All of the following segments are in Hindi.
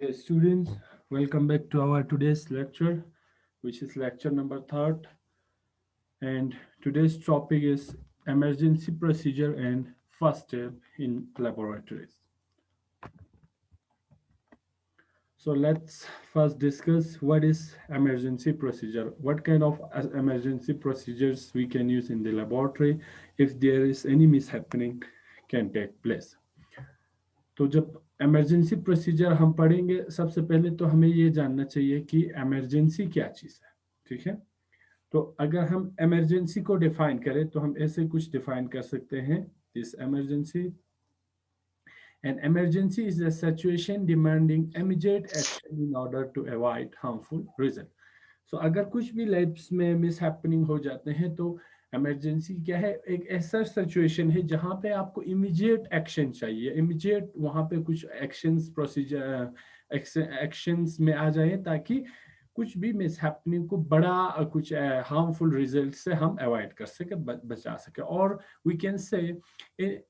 Yes, students, welcome back to our today's lecture, which is lecture number third. And today's topic is emergency procedure and first step in laboratories. So let's first discuss what is emergency procedure. What kind of emergency procedures we can use in the laboratory if there is any mishappening can take place. तो जब इमरजेंसी प्रोसीजर हम पढ़ेंगे सबसे पहले तो हमें ये जानना चाहिए कि इमरजेंसी क्या चीज़ है। ठीक है, तो अगर हम इमरजेंसी को डिफाइन करें तो हम ऐसे कुछ डिफाइन कर सकते हैं। This emergency An emergency is a situation demanding immediate action in order to avoid harmful result. So अगर कुछ भी लाइफ्स में मिस हैपनिंग हो जाते हैं तो इमरजेंसी क्या है, एक ऐसा सिचुएशन है जहाँ पे आपको इमीडिएट एक्शन चाहिए, इमीडिएट वहाँ पे कुछ एक्शंस प्रोसीजर एक्शंस में आ जाए ताकि कुछ भी मिस हैपनिंग को बड़ा कुछ हार्मफुल रिजल्ट से हम अवॉइड कर सके, बचा सके। और we can say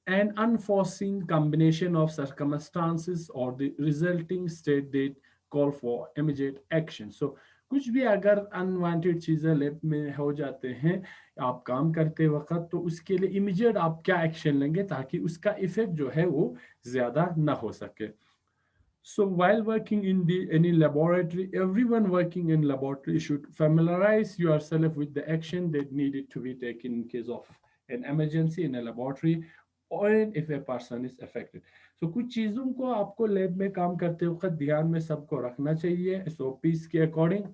an unforeseen combination of circumstances or the resulting state that call for immediate action. So कुछ भी अगर अनवांटेड चीजें लैब में हो जाते हैं आप काम करते वक्त, तो उसके लिए इमीडिएट आप क्या एक्शन लेंगे ताकि उसका इफेक्ट जो है वो ज्यादा ना हो सके। So while working in any laboratory, everyone working in laboratory should familiarize yourself with the action that needed to be taken in case of an emergency in a laboratory or if a person is affected. So कुछ चीज़ों को आपको लैब में काम करते वक्त ध्यान में सबको रखना चाहिए। एसओपीज के अकॉर्डिंग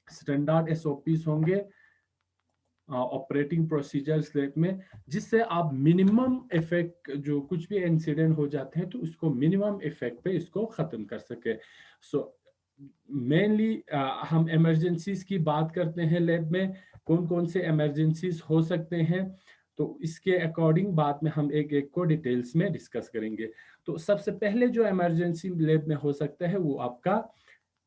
स्टैंडर्ड एसओपीज होंगे ऑपरेटिंग प्रोसीजर्स लैब में, जिससे आप मिनिमम इफेक्ट जो कुछ भी इंसिडेंट हो जाते हैं तो उसको मिनिमम इफेक्ट पे इसको ख़त्म कर सके। सो मेनली हम इमरजेंसीज की बात करते हैं लैब में, कौन कौन से इमरजेंसीज हो सकते हैं, तो इसके अकॉर्डिंग बाद में हम एक एक को डिटेल्स में डिस्कस करेंगे। तो सबसे पहले जो इमरजेंसी लैब में हो सकता है वो आपका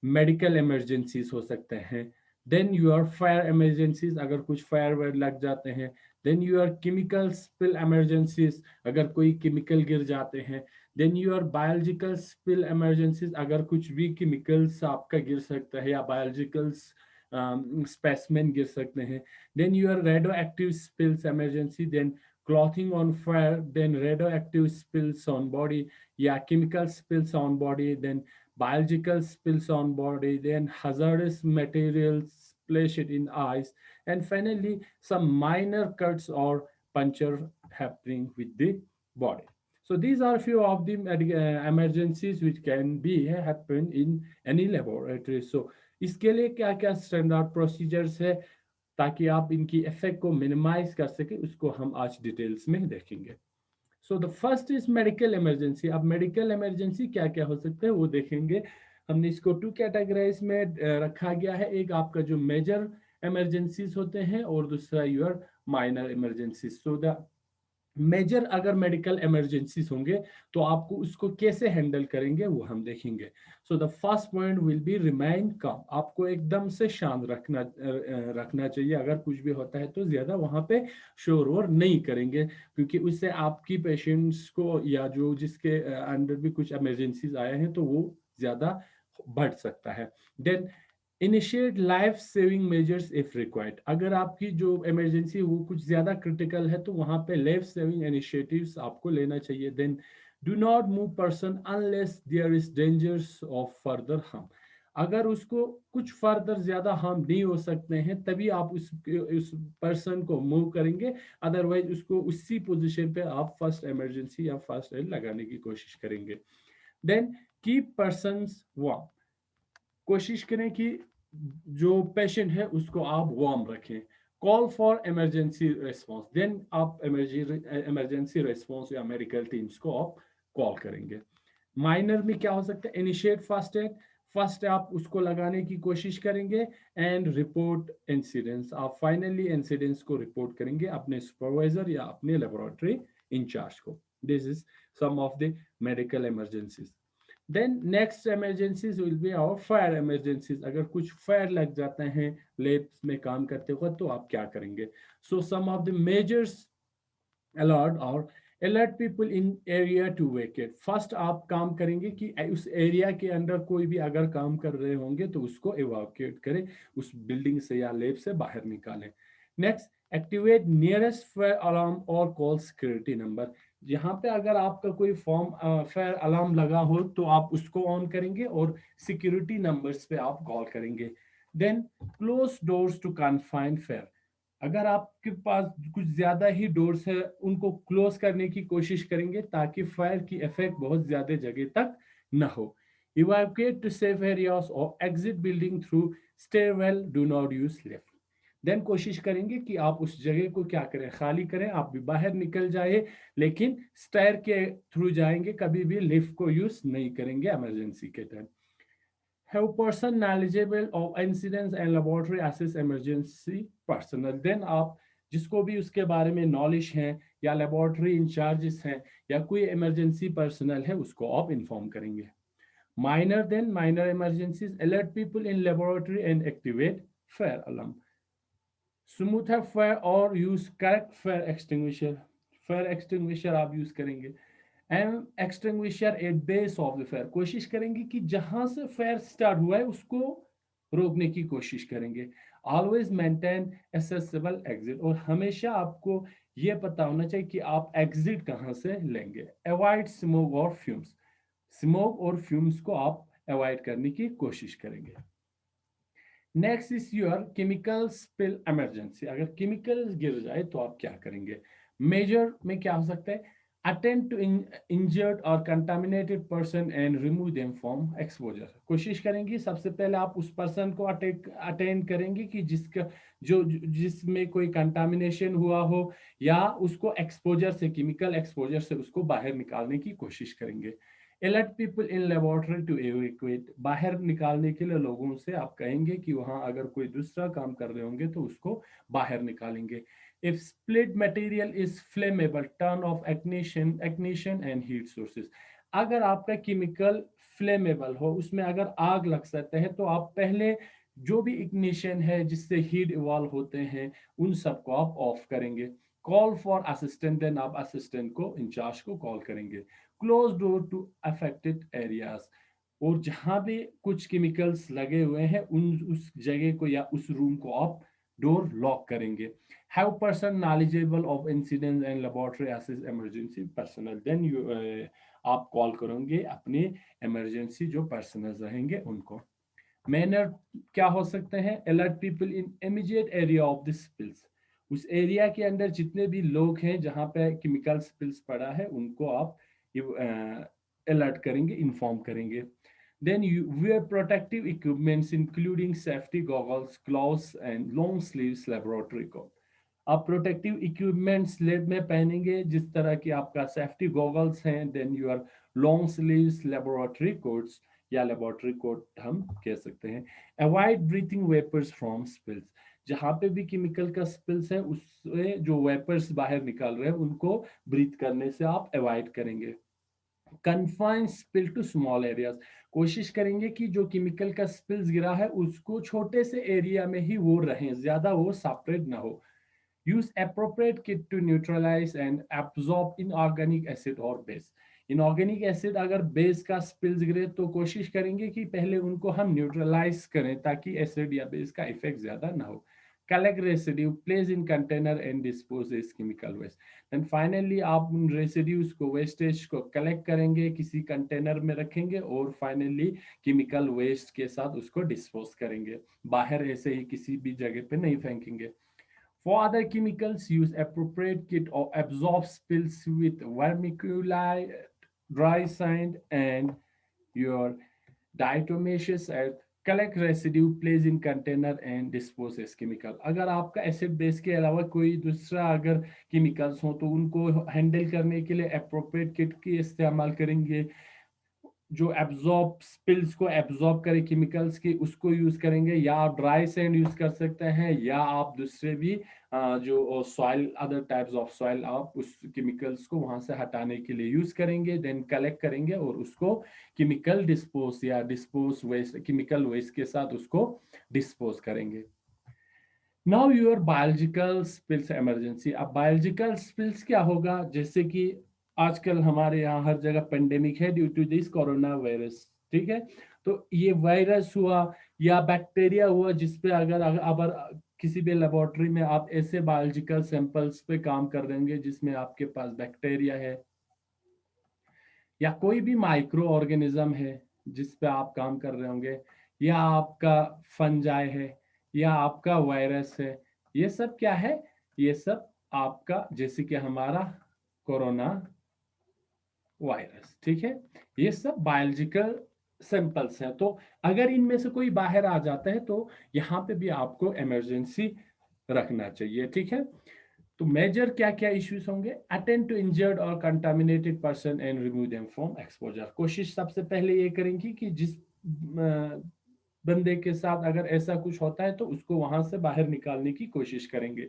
मेडिकल इमरजेंसीज हो सकते हैं। देन यूर फायर इमरजेंसीज, अगर कुछ फायर वायर लग जाते हैं। Then your chemical spill emergencies, अगर कोई केमिकल गिर जाते हैं। Then your biological spill emergencies, अगर कुछ भी केमिकल्स आपका गिर सकता है या बायोलॉजिकल स्पेसिमेन गिर सकते हैं। Then your radioactive spills emergency, then clothing on fire, then radioactive spills on body, yeah, chemical spills on body, then biological spills on body, then hazardous materials splashed in eyes, and finally some minor cuts or puncture happening with the body. So these are few of the emergencies which can be happen in any laboratory. So इसके लिए क्या क्या स्टैंडर्ड प्रोसीजर्स है ताकि आप इनकी इफेक्ट को मिनिमाइज कर सके, उसको हम आज डिटेल्स में देखेंगे। So the first is medical emergency. अब मेडिकल इमरजेंसी क्या क्या हो सकता है वो देखेंगे। हमने इसको टू कैटेगराइज में रखा गया है, एक आपका जो मेजर इमरजेंसीज होते हैं और दूसरा your minor emergencies. So the major अगर मेडिकल इमरजेंसीज होंगे तो आपको उसको कैसे हैंडल करेंगे वो हम देखेंगे। So the first point will be remain काम। आपको एकदम से शांत रखना चाहिए। अगर कुछ भी होता है तो ज्यादा वहां पे शोर वोर नहीं करेंगे, क्योंकि उससे आपकी पेशेंट्स को या जो जिसके अंडर भी कुछ इमरजेंसीज आए हैं तो वो ज्यादा बढ़ सकता है। Then initiate life saving measures if required. अगर आपकी जो इमरजेंसी वो कुछ ज़्यादा क्रिटिकल है तो वहाँ पे लाइफ सेविंग इनिशिएटिव्स आपको लेना चाहिए। Then do not move person unless there is dangers of further harm. अगर उसको कुछ फर्दर ज़्यादा हार्म नहीं हो सकते हैं तभी आप उस पर्सन को मूव करेंगे, अदरवाइज उसको उसी पोजिशन पे आप फर्स्ट इमरजेंसी या फर्स्ट एड लगाने की कोशिश करेंगे। Then keep person warm. कोशिश करें कि जो पेशेंट है उसको आप वार्म रखें। Call for emergency response, then आप इमरजेंसी रिस्पॉन्स या मेडिकल टीम्स को आप कॉल करेंगे। माइनर में क्या हो सकता है, इनिशिएट फर्स्ट एड। फर्स्ट आप उसको लगाने की कोशिश करेंगे एंड रिपोर्ट इंसिडेंट्स। आप फाइनली इंसिडेंट्स को रिपोर्ट करेंगे अपने सुपरवाइजर या अपने लेबोरेटरी इंचार्ज को। This is some of the medical emergencies. Then next emergencies will be our fire emergencies. अगर कुछ फायर लग जाते हैं लैब्स में काम करते वक्त तो आप क्या करेंगे। So some of the measures allowed or alert people in area to vacate. First आप काम करेंगे कि उस एरिया के अंदर कोई भी अगर काम कर रहे होंगे तो उसको इवाक्यूएट करें, उस बिल्डिंग से या लैब से बाहर निकालें। Next, activate nearest fire alarm और कॉल सिक्योरिटी नंबर। यहाँ पे अगर आपका कोई फॉर्म फायर अलार्म लगा हो तो आप उसको ऑन करेंगे और सिक्योरिटी नंबर्स पे आप कॉल करेंगे। Then close doors to confine fire. अगर आपके पास कुछ ज्यादा ही डोर्स है उनको क्लोज करने की कोशिश करेंगे ताकि फायर की इफेक्ट बहुत ज्यादा जगह तक न हो। इवैक्यूएट टू सेफ एरियाज और exit building through stairwell, do not use lift. Then कोशिश करेंगे कि आप उस जगह को क्या करें, खाली करें, आप भी बाहर निकल जाए, लेकिन स्टेयर के थ्रू जाएंगे, कभी भी लिफ्ट को यूज नहीं करेंगे इमरजेंसी के time. Have person knowledgeable of incidents and laboratory assess emergency personnel। Then आप जिसको भी उसके बारे में नॉलेज है या लेबोरेटरी इंचार्जेस हैं या कोई इमरजेंसी पर्सनल है उसको आप इन्फॉर्म करेंगे। Minor, then minor emergencies, alert people in laboratory and activate fire alarm. Smother है फायर और use correct fire extinguisher. Fire extinguisher आप यूज करेंगे and extinguisher at base of the fire. कोशिश करेंगे कि जहां से फायर स्टार्ट हुआ है उसको रोकने की कोशिश करेंगे। ऑलवेज मेंटेन एसेसिबल एग्जिट, और हमेशा आपको यह पता होना चाहिए कि आप एग्जिट कहां से लेंगे। अवॉइड स्मोक और फ्यूम्स। स्मोक और फ्यूम्स को आप अवॉइड करने की कोशिश करेंगे। Next is your chemical spill emergency. अगर केमिकल गिर जाए तो आप क्या करेंगे। मेजर में क्या हो सकता है, अटेंड टू इंजर्ड और contaminated person and remove them from exposure. कोशिश करेंगे सबसे पहले आप उस पर्सन को अटेंड करेंगे कि जिसका जो जिसमें कोई कंटामिनेशन हुआ हो, या उसको एक्सपोजर से, केमिकल एक्सपोजर से उसको बाहर निकालने की कोशिश करेंगे। Alert people in laboratory to evacuate. बाहर निकालने के लिए लोगों से आप कहेंगे कि वहां अगर कोई दूसरा काम कर रहे होंगे तो उसको बाहर निकालेंगे। If split material is flammable, turn off ignition and heat sources. अगर आपका केमिकल फ्लेमेबल हो, उसमें अगर आग लग सकता है, तो आप पहले जो भी इग्निशन है जिससे हीट इवॉल्व होते हैं उन सबको आप ऑफ करेंगे। कॉल फॉर असिस्टेंट, देन आप असिस्टेंट को, इंचार्ज को कॉल करेंगे। Close door to affected areas, और जहां भी कुछ केमिकल्स लगे हुए हैं उन उस जगह को या उस रूम को आप डोर लॉक करेंगे। Have person knowledgeable of incident and laboratory assess emergency personnel. Then you आप कॉल करेंगे अपने इमरजेंसी जो पर्सनल रहेंगे उनको। मैनर क्या हो सकते हैं, alert people in immediate area of the spills. उस एरिया के अंदर जितने भी लोग हैं जहां पे केमिकल स्पिल्स पड़ा है उनको आप अलर्ट करेंगे, इन्फॉर्म करेंगे। Then you wear protective equipments including safety goggles, gloves and long sleeves laboratory को। आप प्रोटेक्टिव इक्विपमेंट्स लैब में पहनेंगे जिस तरह की आपका सेफ्टी गॉगल्स हैं, then your long sleeves laboratory coats या लेबोरेटरी कोट हम कह सकते हैं। Avoid breathing vapours from spills. जहां पे भी केमिकल का स्पिल्स है उससे जो वेपर्स बाहर निकल रहे हैं उनको ब्रीथ करने से आप अवॉइड करेंगे। Confine spill to small areas. कोशिश करेंगे कि जो केमिकल का स्पिल्स गिरा है उसको छोटे से एरिया में ही वो रहे, ज्यादा वो सेपरेट ना हो। Use appropriate kit to neutralize and absorb inorganic acid or base। Inorganic acid अगर बेस का स्पिल्स गिरे तो कोशिश करेंगे कि पहले उनको हम न्यूट्रलाइज करें ताकि एसिड या बेस का इफेक्ट ज्यादा ना हो। Collect residue, place in container and dispose this chemical waste. Then finally आप उन रेसिड्यूज को, वेस्टेज को कलेक्ट करेंगे, किसी कंटेनर में रखेंगे और फाइनली केमिकल वेस्ट के साथ उसको डिस्पोज करेंगे। बाहर ऐसे ही किसी भी जगह पे नहीं फेंकेंगे। For other chemicals, use appropriate kit or absorb spills with vermiculite, dry sand, and your diatomaceous earth। Collect residue, place in container and dispose as chemical। अगर आपका एसिड बेस के अलावा कोई दूसरा अगर केमिकल्स हो तो उनको हैंडल करने के लिए अप्रोप्रिएट किट की इस्तेमाल करेंगे। जो एब्जॉर्ब स्पिल्स को एब्जॉर्ब करे केमिकल्स की उसको यूज करेंगे, या आप ड्राई सैंड यूज कर सकते हैं, या आप दूसरे भी जो soil, other types of soil, आप उस केमिकल्स को वहां से हटाने के लिए यूज करेंगे। देन कलेक्ट करेंगे और उसको केमिकल डिस्पोज या डिस्पोज वेस्ट, केमिकल वेस्ट के साथ उसको डिस्पोज करेंगे। Now your biological spills emergency. अब बायोलॉजिकल स्पिल्स क्या होगा, जैसे कि आजकल हमारे यहाँ हर जगह पेंडेमिक है due to this corona virus, ठीक है। तो ये वायरस हुआ या बैक्टीरिया हुआ, जिसपे अगर अगर किसी भी लेबोरेटरी में आप ऐसे बायोलॉजिकल सैंपल्स पे काम कर देंगे जिसमें आपके पास बैक्टीरिया है या कोई भी माइक्रो ऑर्गेनिज्म है जिस पे आप काम कर रहे होंगे, या आपका फंजाई है या आपका वायरस है, ये सब क्या है, ये सब आपका जैसे कि हमारा कोरोना वायरस, ठीक है, ये सब बायोलॉजिकल सैंपल्स हैं। तो अगर इनमें से कोई बाहर आ जाता है तो यहाँ पे भी आपको इमरजेंसी रखना चाहिए, ठीक है। तो मेजर क्या क्या इश्यूज होंगे, अटेंड टू इंजर्ड और contaminated person and remove them from exposure. कोशिश सबसे पहले ये करेंगे कि जिस बंदे के साथ अगर ऐसा कुछ होता है तो उसको वहां से बाहर निकालने की कोशिश करेंगे।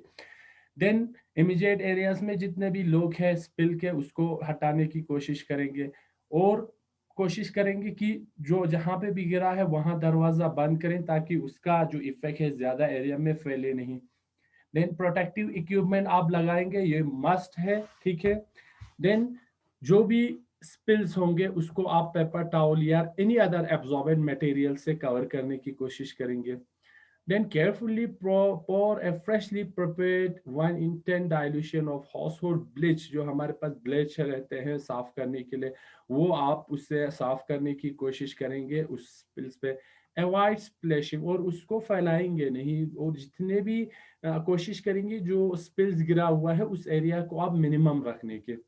देन इमीडिएट एरियाज में जितने भी लोग हैं स्पिल के, उसको हटाने की कोशिश करेंगे और कोशिश करेंगे कि जो जहां पे भी गिरा है वहां दरवाजा बंद करें ताकि उसका जो इफेक्ट है ज्यादा एरिया में फैले नहीं। देन प्रोटेक्टिव इक्विपमेंट आप लगाएंगे, ये मस्ट है, ठीक है। देन जो भी स्पिल्स होंगे उसको आप पेपर टॉवल या एनी अदर एब्जॉर्बेंट मटेरियल से कवर करने की कोशिश करेंगे। Then carefully pour a freshly prepared 1 in 10 dilution of household bleach, जो हमारे पास ब्लीच रहते हैं साफ करने के लिए, वो आप उससे साफ करने की कोशिश करेंगे उस स्पिल्स पे। अवॉइड स्प्लैशिंग, और उसको फैलाएंगे नहीं, और जितने भी कोशिश करेंगे जो स्पिल्स गिरा हुआ है उस एरिया को आप मिनिमम रखने के।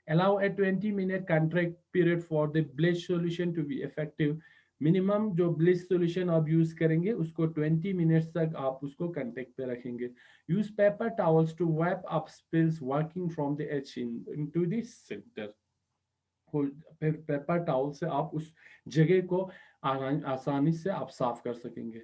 Allow a 20-minute contract period for the bleach solution to be effective. Minimum जो ब्लीच सॉल्यूशन आप यूज करेंगे उसको 20 मिनट्स तक आप उसको कंटेक्ट पे रखेंगे। Use paper towels to wipe up spills working from the edge into the centre. Paper towel से आप उस जगह को आसानी से आप साफ कर सकेंगे।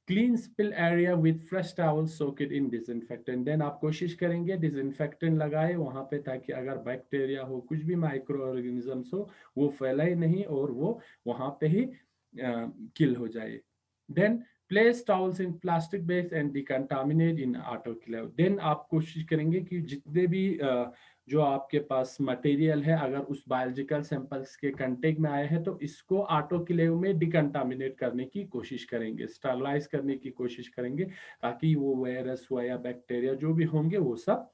Clean spill area with fresh towel, soak it in disinfectant. Then आप कोशिश करेंगे डिसइंफेक्टेंट लगाए वहां पे ताकि अगर बैक्टीरिया हो कुछ भी माइक्रो ऑर्गेनिजम्स हो वो फैलाए नहीं और वो वहां पे ही किल हो जाए। Then place towels in plastic bags and decontaminate in autoclave. Then आप कोशिश करेंगे कि जितने भी जो आपके पास मटेरियल है अगर उस बायोलॉजिकल सैंपल्स के कंटेक्ट में आए हैं तो इसको ऑटोक्लेव में डिकंटामिनेट करने की कोशिश करेंगे, स्टरलाइज करने की कोशिश करेंगे ताकि वो वायरस हुआ या बैक्टीरिया जो भी होंगे वो सब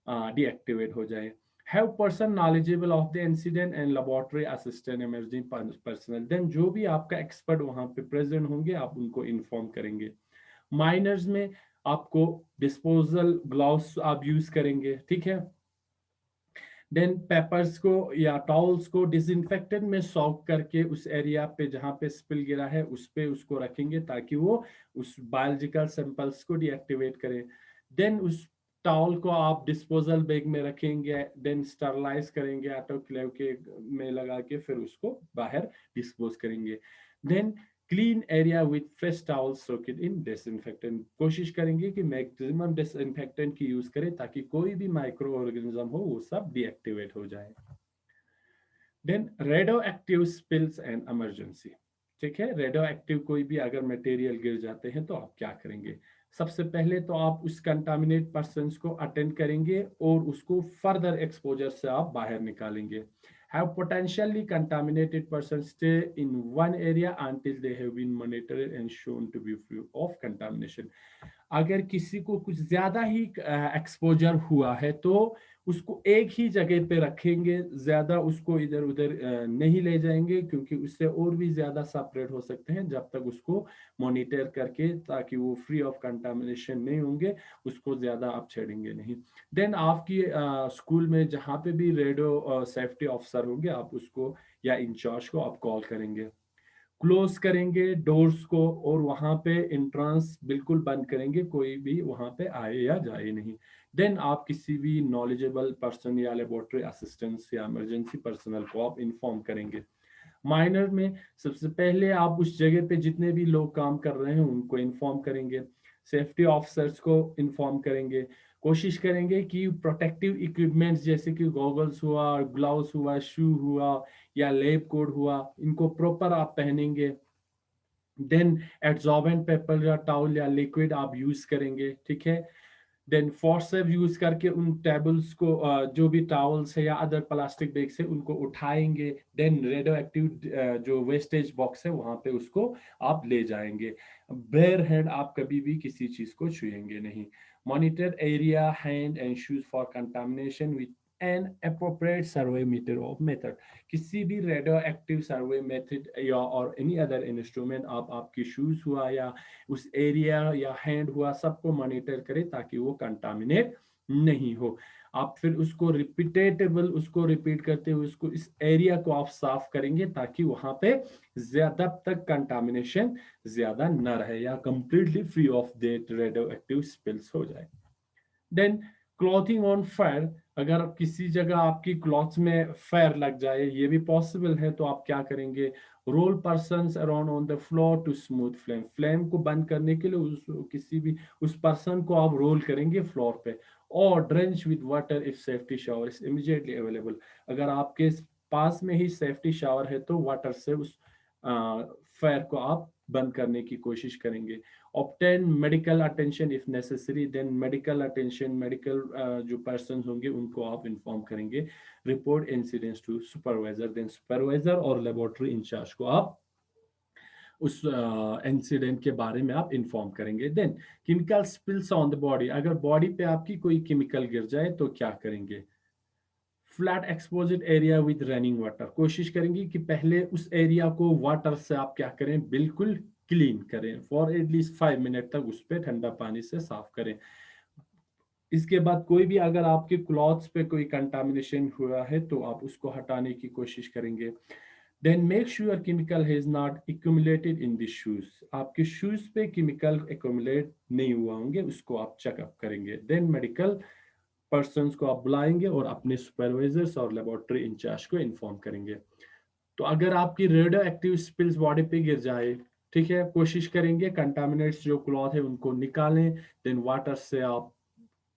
डीएक्टिवेट हो जाए। Have person knowledgeable of the incident and laboratory assistant emerging personnel। Then जो भी आपका एक्सपर्ट वहां पे प्रेजेंट होंगे आप उनको इन्फॉर्म करेंगे। माइनर्स में आपको डिस्पोजल ग्लव्स आप यूज करेंगे, ठीक है। देन पेपर्स को या टॉवल्स को डिसइंफेक्टेंट में सॉक करके उस एरिया पे जहां पे स्पिल गिरा है उस पे उसको रखेंगे ताकि वो उस बायोलॉजिकल सैंपल्स को डीएक्टिवेट करे। देन उस टॉवल को आप डिस्पोजल बैग में रखेंगे, देन स्टरलाइज करेंगे ऑटोक्लेव के में लगा के फिर उसको बाहर डिस्पोज करेंगे। Then clean area with fresh towel, soak it in disinfectant. कोशिश करेंगे कि मैक्सिमम डिसइंफेक्टेंट की यूज करें ताकि कोई भी माइक्रो ऑर्गेनिज्म हो वो सब डीएक्टिवेट हो जाए। Then radioactive spills and emergency, ठीक है। रेडियो एक्टिव कोई भी अगर मटेरियल गिर जाते हैं तो आप क्या करेंगे, सबसे पहले तो आप उस कंटामिनेट पर्सन को अटेंड करेंगे और उसको फर्दर एक्सपोजर से आप बाहर निकालेंगे। Have potentially contaminated persons stay in one area until they have been monitored and shown to be free of contamination। अगर किसी को कुछ ज्यादा ही एक्सपोजर हुआ है तो उसको एक ही जगह पे रखेंगे, ज्यादा उसको इधर उधर नहीं ले जाएंगे क्योंकि उससे और भी ज्यादा सेपरेट हो सकते हैं जब तक उसको मॉनिटर करके ताकि वो फ्री ऑफ कंटामिनेशन नहीं होंगे उसको ज्यादा आप छेड़ेंगे नहीं। देन आपकी स्कूल में जहाँ पे भी रेडियो सेफ्टी ऑफिसर होंगे आप उसको या इंचार्ज को आप कॉल करेंगे। क्लोज करेंगे डोर्स को और वहां पे एंट्रेंस बिल्कुल बंद करेंगे, कोई भी वहां पे आए या जाए नहीं। देन आप किसी भी नॉलेजेबल पर्सन या लेबोरेटरी असिस्टेंट्स या इमरजेंसी पर्सनल को आप इन्फॉर्म करेंगे। माइनर में सबसे पहले आप उस जगह पे जितने भी लोग काम कर रहे हैं उनको इन्फॉर्म करेंगे, सेफ्टी ऑफिसर्स को इन्फॉर्म करेंगे। कोशिश करेंगे कि प्रोटेक्टिव इक्विपमेंट्स जैसे कि गॉगल्स हुआ, ग्लव्स हुआ, शू हुआ या लैब कोट हुआ, इनको प्रॉपर आप पहनेंगे। देन एड्सॉर्बेंट पेपर या टाउल या लिक्विड आप यूज करेंगे, ठीक है। देन फॉर्सेप यूज करके उन टेबल्स को जो भी टॉवल्स है या अदर प्लास्टिक बैग से उनको उठाएंगे। देन रेडियो एक्टिव जो वेस्टेज बॉक्स है वहां पे उसको आप ले जाएंगे। बेयर हैंड आप कभी भी किसी चीज को छुएंगे नहीं। Monitor area hand and shoes for contamination with an appropriate survey meter of method. किसी भी रेडियो एक्टिव सर्वे मेथड या और एनी अदर इंस्ट्रूमेंट आप आपकी शूज हुआ या उस एरिया या हैंड हुआ सबको मॉनिटर करें ताकि वो कंटामिनेट नहीं हो। आप फिर उसको रिपीटेबल उसको रिपीट करते हुए उसको इस एरिया को आप साफ करेंगे ताकि वहां पे ज्यादा तक कंटामिनेशन ज्यादा न रहे या completely free of that radio active spills हो जाए। देन क्लॉथिंग ऑन फायर, अगर किसी जगह आपकी क्लॉथ्स में फायर लग जाए, ये भी पॉसिबल है, तो आप क्या करेंगे? Roll persons around on the floor to smooth flame. Flame को बंद करने के लिए किसी भी उस पर्सन को आप रोल करेंगे फ्लोर पे। और drench with water if safety shower is immediately available. अगर आपके पास में ही सेफ्टी शावर है तो वाटर से उस फायर को आप बंद करने की कोशिश करेंगे। obtain medical attention if necessary, then medical attention medical जो पर्सन होंगे उनको आप इन्फॉर्म करेंगे। Report incidents to supervisor, then supervisor और लेबोरेटरी इंचार्ज को आप उस इंसिडेंट के बारे में आप इन्फॉर्म करेंगे। Then chemical spills on the body, अगर बॉडी पे आपकी कोई केमिकल गिर जाए तो क्या करेंगे? Flat exposed area with running water, कोशिश करेंगे कि पहले उस एरिया को वाटर से आप क्या करें, बिल्कुल क्लीन करें फॉर एटलीस्ट 5 मिनट तक उस पर ठंडा पानी से साफ करें। इसके बाद कोई भी अगर आपके क्लॉथ्स पे कोई कंटामिनेशन हुआ है तो आप उसको हटाने की कोशिश करेंगे। Then make sure chemical has not accumulated in the shoes, आपके शूज पे केमिकल एक्यूमुलेट नहीं हुआ होंगे, उसको आप चेकअप करेंगे। देन मेडिकल पर्सन्स को आप बुलाएंगे और अपने सुपरवाइजर्स और लेबोरेटरी इंचार्ज को इन्फॉर्म करेंगे। तो अगर आपकी रेडियो एक्टिव स्पिल्स बॉडी पे गिर जाए, ठीक है, कोशिश करेंगे कंटामिनेट्स जो क्लॉथ है उनको निकालें। देन वाटर से आप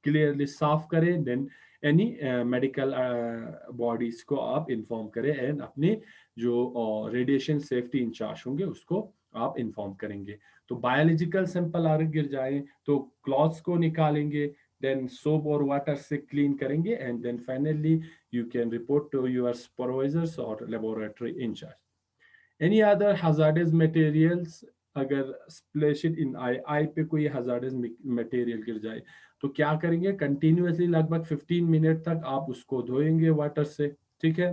क्लियरली साफ करें। देन एनी मेडिकल बॉडीज को आप इन्फॉर्म करें एंड अपने जो रेडिएशन सेफ्टी इंचार्ज होंगे उसको आप इन्फॉर्म करेंगे। तो बायोलॉजिकल सैंपल अगर गिर जाए तो क्लॉथ्स को निकालेंगे, देन सोप और वाटर से क्लीन करेंगे and then finally you can report to your supervisors or laboratory incharge. Any other hazardous materials, अगर splash it in आई, आई पे कोई hazardous मटेरियल गिर जाए तो क्या करेंगे? कंटिन्यूअसली लगभग 15 मिनट तक आप उसको धोएंगे वाटर से, ठीक है।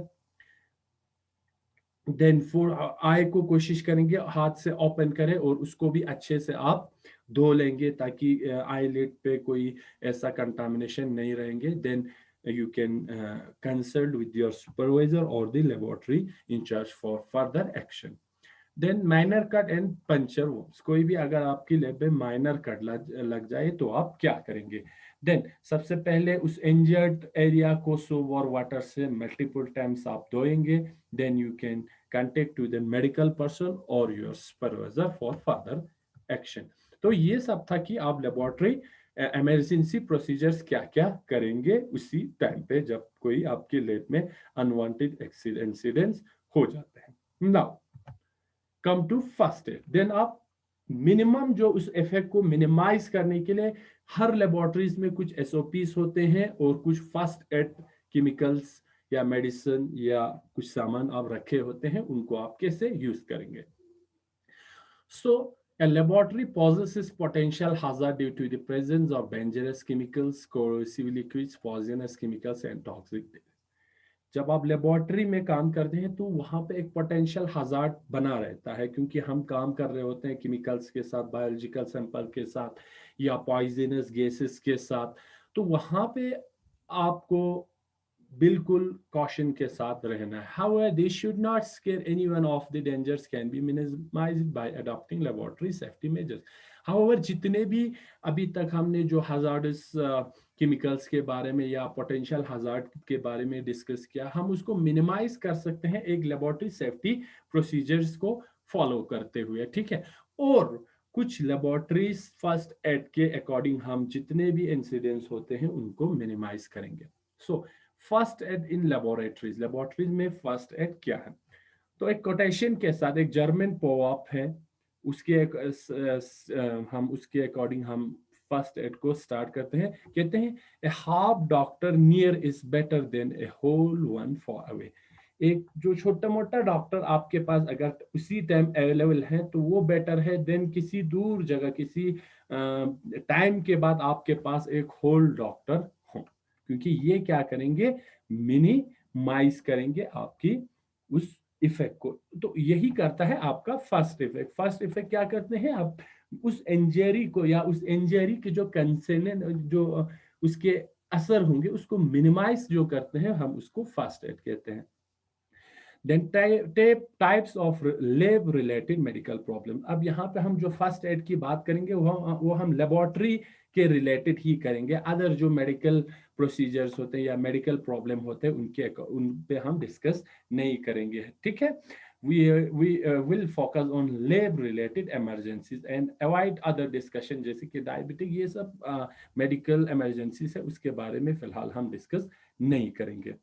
देन फॉर आई को कोशिश करेंगे हाथ से ओपन करें और उसको भी अच्छे से आप धो लेंगे ताकि आई लिड पे कोई ऐसा कंटामिनेशन नहीं रहेंगे। Then you can consult with your supervisor or the laboratory in charge for further action. Then minor cut and puncture wounds, कोई भी अगर आपकी लेब में माइनर कट लग जाए तो आप क्या करेंगे? देन सबसे पहले उस इंजर्ड एरिया को सोप और वाटर से मल्टीपल टाइम्स आप धोएंगे। Then you can contact to the medical person और your supervisor for further action. तो ये सब था कि आप लेबोरेटरी इमरजेंसी प्रोसीजर्स क्या क्या करेंगे उसी टाइम पे जब कोई आपके लैब में अनवांटेड इंसिडेंट्स हो जाते हैं। Now come to first aid. Then आप मिनिमम जो उस इफेक्ट को मिनिमाइज करने के लिए हर लेबोरेटरीज में कुछ एसओपीज होते हैं और कुछ फर्स्ट एड केमिकल्स या मेडिसिन या कुछ सामान आप रखे होते हैं, उनको आप कैसे यूज करेंगे। So, a laboratory possesses potential hazard due to the presence of dangerous chemicals, corrosive liquids, poisonous chemicals and toxic। जब आप लेबोरेटरी में काम करते हैं तो वहां पे एक पोटेंशियल हजार्ड बना रहता है क्योंकि हम काम कर रहे होते हैं केमिकल्स के साथ, बायोलॉजिकल सैंपल के साथ या पॉइजनस गैसेस के साथ। तो वहां पे आपको बिल्कुल कॉशन के साथ रहना है। However, they should not scare anyone off, the dangers can be minimized by adopting laboratory safety measures। However, जितने भी अभी तक हमने जो hazardous केमिकल्स के बारे में या पोटेंशियल हजार्ड के बारे में डिस्कस किया, हम उसको मिनिमाइज कर सकते हैं एक लेबोरेटरी सेफ्टी प्रोसीजर्स को फॉलो करते हुए, ठीक है। और कुछ लेबोरेटरीज फर्स्ट एड के अकॉर्डिंग हम जितने भी इंसिडेंट्स होते हैं उनको मिनिमाइज करेंगे। सो फर्स्ट एड इन लेबोरेटरीज, लेबोरेटरीज में फर्स्ट एड क्या है? तो एक कोटेशन के साथ एक जर्मन पोअप है, उसके हम उसके अकॉर्डिंग हम फर्स्ट एड को स्टार्ट करते हैं। कहते हैं a half doctor near is better than a whole one far away. एक जो छोटा मोटा डॉक्टर आपके पास अगर उसी टाइम अवेलेबल है तो वो बेटर है देन किसी दूर जगह किसी टाइम के बाद आपके पास एक होल डॉक्टर हो, क्योंकि ये क्या करेंगे, मिनिमाइज करेंगे आपकी उस इफेक्ट को। तो यही करता है आपका फर्स्ट इफेक्ट। फर्स्ट इफेक्ट क्या करते हैं, आप उस इंजरी को या उस इंजरी के जो कंसर्न जो उसके असर होंगे उसको मिनिमाइज जो करते हैं हम उसको फर्स्ट एड कहते हैं। Then types of lab related medical problem. अब यहाँ पे हम जो फर्स्ट एड की बात करेंगे वो हम लेबोरेटरी के रिलेटेड ही करेंगे। अदर जो मेडिकल प्रोसीजर्स होते हैं या मेडिकल प्रॉब्लम होते हैं उन पे हम डिस्कस नहीं करेंगे, ठीक है। we will focus on lab related emergencies and avoid other discussion जैसे कि डायबिटिक, ये सब मेडिकल इमरजेंसीज है, उसके बारे में फिलहाल हम डिस्कस नहीं करेंगे।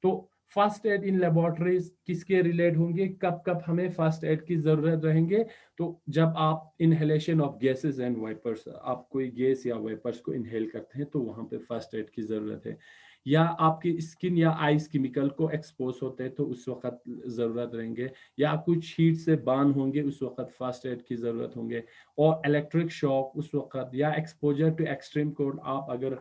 तो फर्स्ट एड इन लेबोरेटरीज किसके रिलेट होंगे, कब कब हमें फर्स्ट एड की जरूरत रहेंगे, तो जब आप inhalation of gases and vapours, आप कोई गैस या वाइपर्स को इनहेल करते हैं तो वहां पे फर्स्ट एड की जरूरत है। या आपकी स्किन या आइस केमिकल को एक्सपोज होते हैं तो उस वक्त जरूरत रहेंगे। या कुछ हीट से बार्न होंगे उस वक्त फर्स्ट एड की जरूरत होंगे। और इलेक्ट्रिक शॉक उस वक्त, या एक्सपोजर टू एक्सट्रीम कोल्ड, आप अगर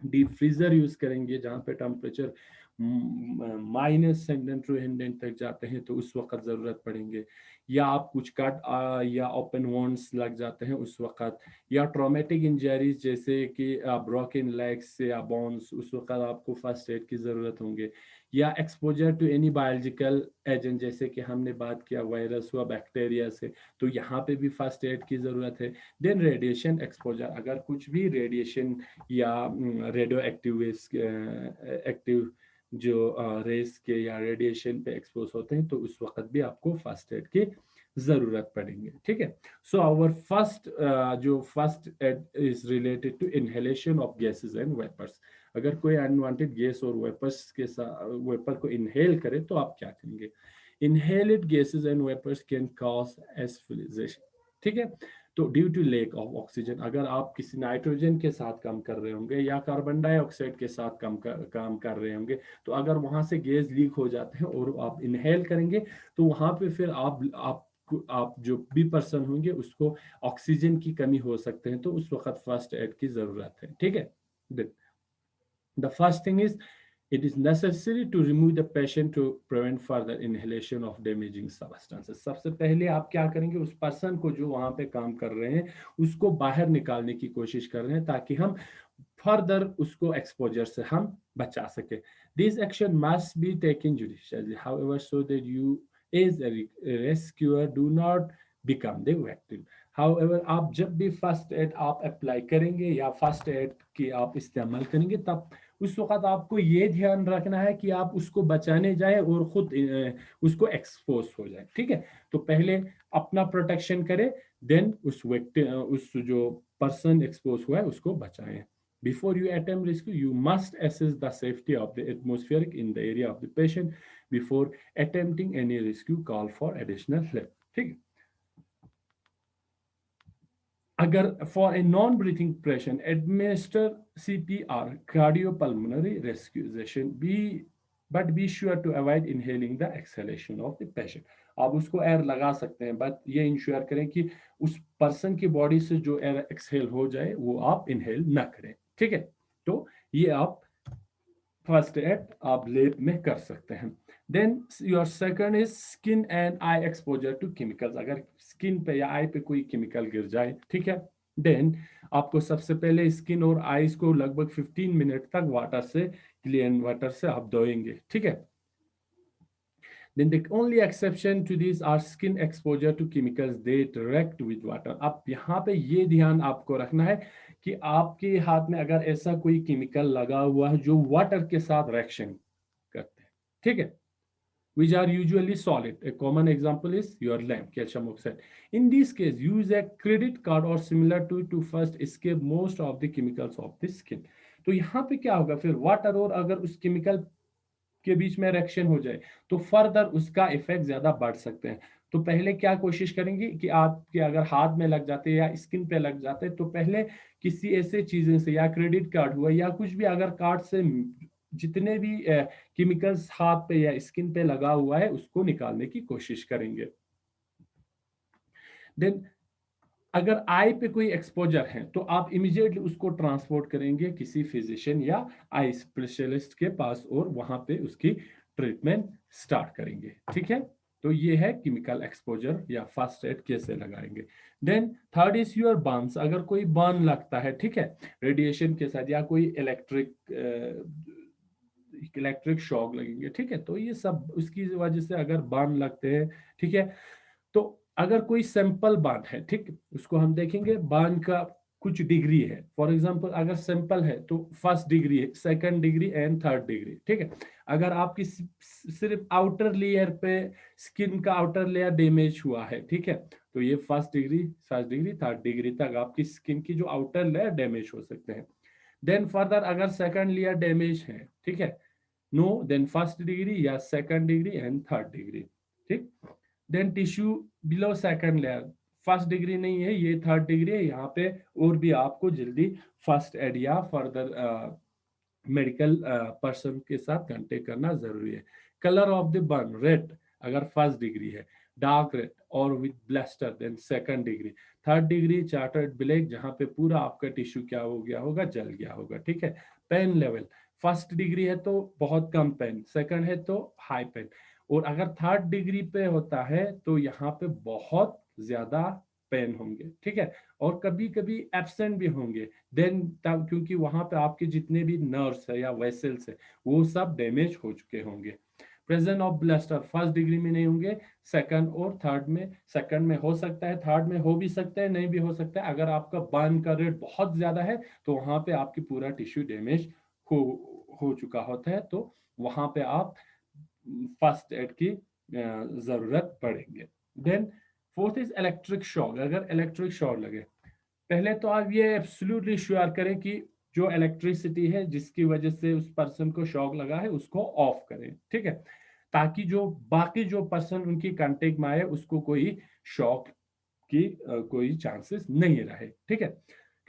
डीप फ्रीजर यूज करेंगे जहाँ पे टेम्परेचर -100 तक जाते हैं तो उस वक्त जरूरत पड़ेंगे। या आप कुछ कट या ओपन वोन्स लग जाते हैं उस वक्त। या ट्रॉमेटिक इंजरीज जैसे कि ब्रोकन लेग्स या बोन्स, उस वक्त आपको फर्स्ट एड की जरूरत होंगे। या exposure to any biological agent, जैसे कि हमने बात किया वायरस हुआ बैक्टीरिया से, तो यहाँ पे भी फर्स्ट एड की जरूरत है। देन रेडिएशन एक्सपोजर, अगर कुछ भी रेडिएशन या रेडियो एक्टिव एक्टिव जो रेस के या रेडिएशन पे एक्सपोज होते हैं तो उस वक्त भी आपको फर्स्ट एड की जरूरत पड़ेंगे, ठीक है। सो आवर फर्स्ट जो first aid is related to inhalation of gases and vapours. अगर कोई अनवांटेड गैस और वेपर्स के साथ वेपर को इनहेल करे तो आप क्या करेंगे। Inhaled gases and vapours can cause asphyxiation, ठीक है। तो due to lack of oxygen, अगर आप किसी नाइट्रोजन के साथ काम कर रहे होंगे या कार्बन डाइऑक्साइड के साथ काम कर रहे होंगे, तो अगर वहां से गैस लीक हो जाते हैं और आप इनहेल करेंगे तो वहां पे फिर आप जो भी पर्सन होंगे उसको ऑक्सीजन की कमी हो सकते हैं, तो उस वक्त फर्स्ट एड की जरूरत है, ठीक है। The first thing is it is necessary to remove the patient to prevent further inhalation of damaging substances। सबसे पहले आप क्या करेंगे, उस पर्सन को जो वहां पे काम कर रहे हैं उसको बाहर निकालने की कोशिश कर रहे हैं ताकि हम फर्दर उसको एक्सपोजर से हम बचा सके। This action must be taken judiciously however so that you as a rescuer do not become the victim। However आप जब भी फर्स्ट एड आप अप्लाई करेंगे या फर्स्ट एड की आप इस्तेमाल करेंगे तब उस वक्त आपको ये ध्यान रखना है कि आप उसको बचाने जाए और खुद उसको एक्सपोज हो जाए, ठीक है। तो पहले अपना प्रोटेक्शन करें, देन उस व्यक्ति उस जो पर्सन एक्सपोज हुआ है उसको बचाएं। Before you attempt rescue, you must assess the safety of the atmospheric in the area of the patient before attempting any rescue. Call for additional help, ठीक है। अगर for a non breathing patient administer CPR cardiopulmonary resuscitation be but be sure to avoid inhaling the exhalation of the patient. आप उसको एयर लगा सकते हैं बट ये इंश्योर करें कि उस पर्सन की बॉडी से जो एयर एक्सहेल हो जाए वो आप इनहेल ना करें, ठीक है। तो ये आप फर्स्ट एड आप लेब में कर सकते हैं। Then your second is skin and eye exposure to chemicals. अगर स्किन पे या आई पे कोई केमिकल गिर जाए, ठीक है, देन आपको सबसे पहले स्किन और आईज को लगभग 15 मिनट तक वाटर से, क्लीन वाटर से आप धोएंगे, ठीक है। Then the only exception to these are skin exposure to chemicals they react with water। अब यहाँ पे ये ध्यान आपको रखना है कि आपके हाथ में अगर ऐसा कोई केमिकल लगा हुआ है जो वाटर के साथ रिएक्शन करते हैं, ठीक है, which are usually solid। A common example is your lamp, calcium oxide। In this case, use a credit card or similar to first escape most of the chemicals of the skin। तो यहाँ पे क्या होगा, फिर वाटर और अगर उस केमिकल के बीच में रिएक्शन हो जाए तो फर्दर उसका इफेक्ट ज्यादा बढ़ सकते हैं। तो पहले क्या कोशिश करेंगे कि आपके अगर हाथ में लग जाते या स्किन पे लग जाते तो पहले किसी ऐसे चीजें से या क्रेडिट कार्ड हुआ या कुछ भी अगर कार्ड से जितने भी केमिकल्स हाथ पे या स्किन पे लगा हुआ है उसको निकालने की कोशिश करेंगे। देन अगर आई पे कोई एक्सपोजर है तो आप इमीडिएटली उसको ट्रांसपोर्ट करेंगे किसी फिजिशियन या आई स्पेशलिस्ट के पास और वहां पे उसकी ट्रीटमेंट स्टार्ट करेंगे। ठीक है, तो ये है केमिकल एक्सपोजर या फर्स्ट एड कैसे लगाएंगे। Then third is your burns, अगर कोई बर्न लगता है, ठीक है, रेडिएशन के साथ या कोई इलेक्ट्रिक शॉक लगेंगे, ठीक है, तो ये सब उसकी वजह से अगर बर्न लगते हैं, ठीक है, तो अगर कोई सिंपल बात है, ठीक, उसको हम देखेंगे बान का कुछ डिग्री है। फॉर एग्जांपल अगर सिंपल है तो फर्स्ट डिग्री है, second degree and third degree, ठीक है। अगर आपकी सिर्फ आउटर लेयर पे स्किन का आउटर लेयर डैमेज हुआ है, ठीक है, तो ये फर्स्ट डिग्री थर्ड डिग्री तक आपकी स्किन की जो आउटर लेयर डैमेज हो सकते हैं। देन फर्दर अगर सेकंड लेयर डैमेज है, ठीक है, नो देन फर्स्ट डिग्री या second degree and third degree, ठीक। Then tissue below second layer, first degree नहीं है, ये थर्ड डिग्री है, यहाँ पे और भी आपको जल्दी फर्स्ट एड या फर्दर मेडिकल पर्सन के साथ कांटेक्ट करना जरूरी है। Colour of the burn red अगर फर्स्ट डिग्री है, डार्क रेड और with blister then second degree, third degree charred black जहाँ पे पूरा आपका टिश्यू क्या हो गया होगा, जल गया होगा, ठीक है। पेन लेवल फर्स्ट डिग्री है तो बहुत कम पेन, सेकंड है तो हाई पेन, और अगर थर्ड डिग्री पे होता है तो यहाँ पे बहुत ज्यादा पेन होंगे, ठीक है, और कभी कभी एब्सेंट भी होंगे। देन तब क्योंकि वहां पे आपके जितने भी नर्व्स है या वेसल्स है वो सब डैमेज हो चुके होंगे। Present of bluster first degree में नहीं होंगे, सेकंड और थर्ड में, सेकंड में हो सकता है, थर्ड में हो भी सकता है, नहीं भी हो सकता है। अगर आपका बर्न का रेट बहुत ज्यादा है तो वहां पे आपकी पूरा टिश्यू डैमेज हो हो चुका होता है, तो वहां पे आप फर्स्ट एड की जरूरत पड़ेंगे। Then fourth is electric shock, अगर इलेक्ट्रिक शॉक लगे, पहले तो आप ये एब्सोल्युटली श्योर करें कि जो इलेक्ट्रिसिटी है जिसकी वजह से उस पर्सन को शॉक लगा है उसको ऑफ करें, ठीक है, ताकि जो बाकी जो पर्सन उनकी कांटेक्ट में आए उसको कोई शॉक की कोई चांसेस नहीं रहे, ठीक है।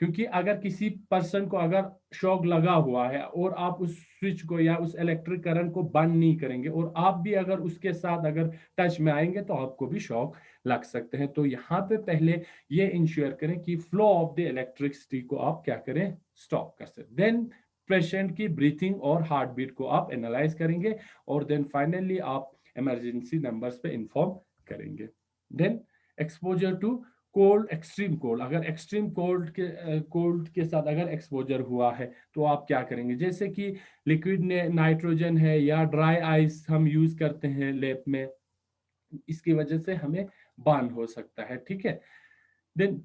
क्योंकि अगर किसी पर्सन को अगर शॉक लगा हुआ है और आप उस स्विच को या उस इलेक्ट्रिक करंट को बंद नहीं करेंगे और आप भी अगर उसके साथ अगर टच में आएंगे तो आपको भी शॉक लग सकते हैं। तो यहाँ पे पहले ये इंश्योर करें कि फ्लो ऑफ द इलेक्ट्रिसिटी को आप क्या करें, स्टॉप कर सकते। देन पेशेंट की ब्रीथिंग और हार्ट बीट को आप एनालाइज करेंगे और देन फाइनली आप इमरजेंसी नंबर्स पे इंफॉर्म करेंगे। Then exposure to cold, extreme cold, अगर एक्सट्रीम कोल्ड के साथ अगर एक्सपोजर हुआ है तो आप क्या करेंगे, जैसे कि लिक्विड नाइट्रोजन है या ड्राई आइस हम यूज करते हैं लैब में, इसकी वजह से हमें बार्न हो सकता है, ठीक है। Then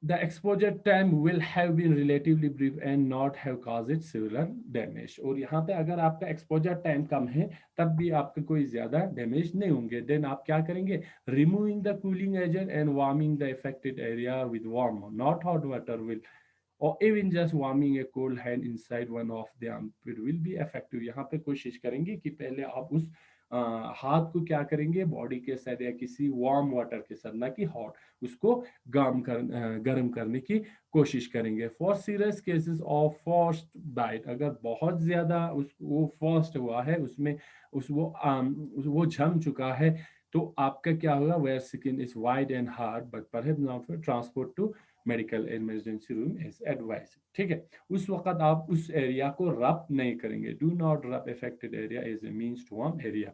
the exposure time will have been relatively brief and not have caused severe damage, और यहाँ पे अगर आपका एक्सपोजर टाइम कम है तब भी आपका कोई ज्यादा डैमेज नहीं होंगे। देन आप क्या करेंगे, removing the cooling agent and warming the affected area with warm not hot water will, or even just warming a cold hand inside one of the armpit will be effective। यहाँ पे कोशिश करेंगे कि पहले आप उस हाथ को क्या करेंगे, बॉडी के साथ या किसी वार्म वाटर के साथ, ना कि हॉट, उसको गर्म करने की कोशिश करेंगे। For serious cases of first bite, अगर बहुत ज्यादा उस वो फर्स्ट हुआ है उसमें वो जम चुका है तो आपका क्या होगा, where skin is wide and hard but perhaps not transport to medical emergency room is advise, ठीक है। उस वक्त आप उस एरिया को रब नहीं करेंगे, do not rub affected area is a means to warm area.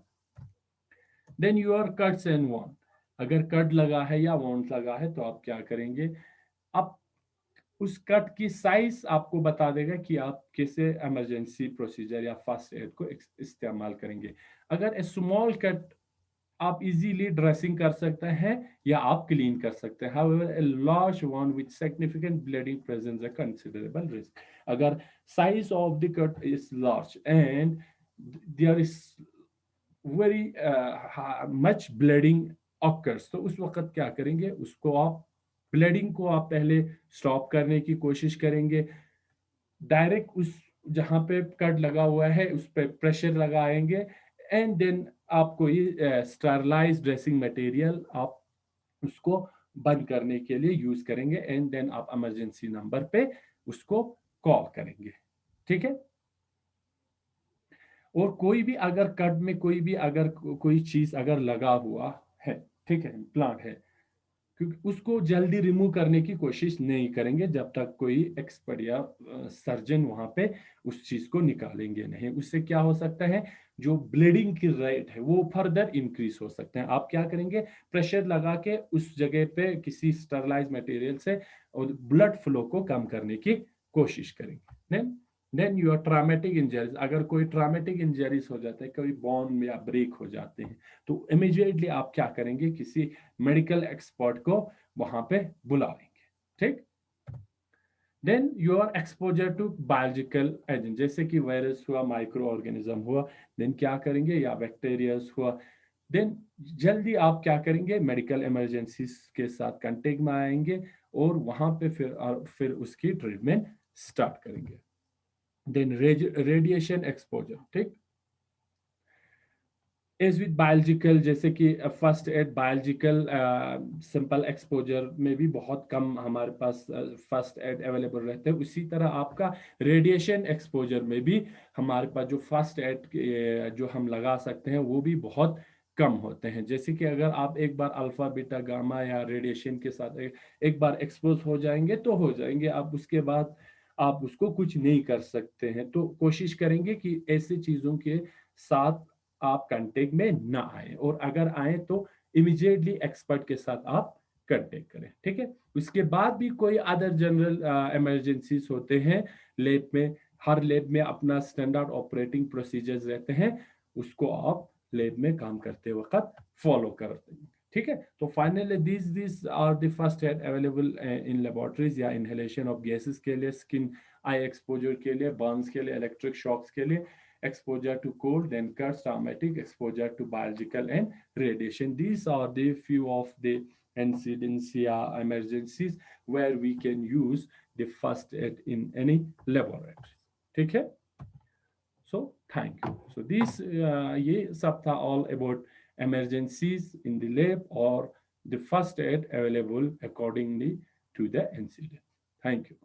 Then your cuts and wound, अगर कट लगा है या वॉन्ड लगा है तो आप क्या करेंगे, आप उस कट की साइज आपको बता देगा कि आप कैसे इमरजेंसी प्रोसीजर या फर्स्ट एड को इस्तेमाल करेंगे। अगर ए स्मॉल कट आप इजीली ड्रेसिंग कर सकते हैं या आप क्लीन कर सकते हैं। However, a large one with significant bleeding presents a considerable risk। अगर size of the cut is large and there is very much bleeding occurs तो उस वक्त क्या करेंगे, उसको आप ब्लीडिंग को आप पहले स्टॉप करने की कोशिश करेंगे। डायरेक्ट उस जहां पे कट लगा हुआ है उस पर प्रेशर लगाएंगे एंड देन आप कोई स्टरलाइज ड्रेसिंग मटेरियल आप उसको बंद करने के लिए यूज करेंगे, एंड देन आप इमरजेंसी नंबर पे उसको कॉल करेंगे। ठीक है। और कोई भी अगर कट में कोई भी अगर कोई चीज अगर लगा हुआ है, ठीक है, प्लांट है, क्योंकि उसको जल्दी रिमूव करने की कोशिश नहीं करेंगे जब तक कोई एक्सपर्ट या सर्जन वहां पे उस चीज को निकालेंगे नहीं। उससे क्या हो सकता है, जो ब्लीडिंग की रेट है वो फर्दर इंक्रीज हो सकते हैं। आप क्या करेंगे, प्रेशर लगा के उस जगह पे किसी स्टरलाइज मटेरियल से और ब्लड फ्लो को कम करने की कोशिश करेंगे। देन योर ट्रामेटिक इंजरीज, अगर कोई ट्रामेटिक इंजरीज हो जाता है, कोई बोन या ब्रेक हो जाते हैं, तो इमीडिएटली आप क्या करेंगे, किसी मेडिकल एक्सपर्ट को वहां पे बुलाएंगे। ठीक। Then your exposure to biological agent, जैसे कि वायरस हुआ, माइक्रो ऑर्गेनिज्म हुआ, देन क्या करेंगे, या बैक्टीरियाज हुआ, देन जल्दी आप क्या करेंगे, मेडिकल इमरजेंसी के साथ कांटेक्ट में आएंगे और वहां पे फिर उसकी ट्रीटमेंट स्टार्ट करेंगे। Then radiation exposure. ठीक। एज विद बायोलॉजिकल, जैसे कि first aid biological simple exposure में भी बहुत कम हमारे पास फर्स्ट एड अवेलेबल रहते हैं, उसी तरह आपका रेडिएशन एक्सपोजर में भी हमारे पास जो फर्स्ट एड जो हम लगा सकते हैं वो भी बहुत कम होते हैं। जैसे कि अगर आप एक बार अल्फा बीटा गामा या रेडिएशन के साथ एक बार एक्सपोज हो जाएंगे तो हो जाएंगे, आप उसके बाद आप उसको कुछ नहीं कर सकते हैं। तो कोशिश करेंगे कि ऐसी चीजों के साथ आप कांटेक्ट में ना आए, और अगर आए तो इमिजिएटली एक्सपर्ट के साथ आप कांटेक्ट करें। ठीक है। उसके बाद भी कोई अदर जनरल इमरजेंसीज होते हैं लैब में, हर लैब में अपना स्टैंडर्ड ऑपरेटिंग प्रोसीजर्स रहते हैं, उसको आप लैब में काम करते वक्त फॉलो करते हैं। ठीक है। तो finally this are the first aid available in laboratories, या इनहेलेशन ऑफ गैसेस के लिए, स्किन आई एक्सपोजर के लिए, बर्न्स के लिए, इलेक्ट्रिक शॉक्स के लिए, exposure to cold, then cuts, traumatic exposure to biological and radiation. These are the few of the incidentia emergencies where we can use the first aid in any laboratory. ठीक है। So thank you. So this ये सब था all about emergencies in the lab or the first aid available accordingly to the incident. Thank you.